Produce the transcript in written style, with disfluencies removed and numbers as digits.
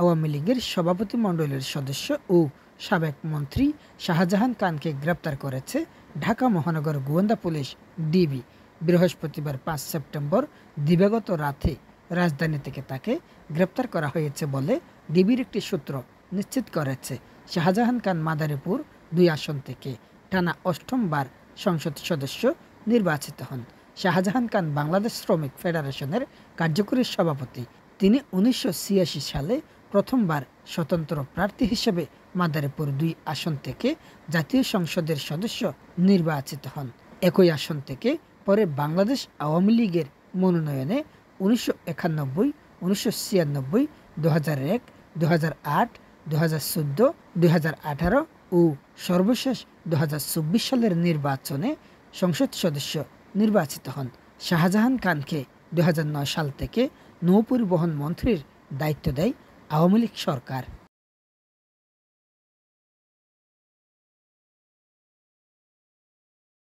আওয়ামী লীগের সভাপতিমণ্ডলীর সদস্য ও সাবেক মন্ত্রী শাহজাহান খানকে গ্রেপ্তার করেছে ঢাকা মহানগর গোয়েন্দা পুলিশ ডিবি। বৃহস্পতিবার ৫ সেপ্টেম্বর দিবাগত রাতে রাজধানী থেকে তাকে গ্রেপ্তার করা হয়েছে বলে ডিবির একটি সূত্র নিশ্চিত করেছে। শাহজাহান খান মাদারীপুর ২ আসন থেকে টানা অষ্টমবার সংসদ সদস্য নির্বাচিত হন। শাহজাহান খান বাংলাদেশ শ্রমিক ফেডারেশনের কার্যকরী সভাপতি। তিনি ১৯৮৬ সালে প্রথমবার স্বতন্ত্র প্রার্থী হিসেবে মাদারীপুর ২ আসন থেকে জাতীয় সংসদের সদস্য নির্বাচিত হন। একই আসন থেকে পরে বাংলাদেশ আওয়ামী লীগের মনোনয়নে ১৯৯১, ১৯৯৬, ২০০১, ২০০৮, ২০১৪, ২০১৮ ও সর্বশেষ ২০২৪ সালের নির্বাচনে সংসদ সদস্য নির্বাচিত হন। শাহজাহান খানকে ২০০৯ সাল থেকে নৌপরিবহন মন্ত্রীর দায়িত্ব দেয় আওয়ামী লীগ সরকার।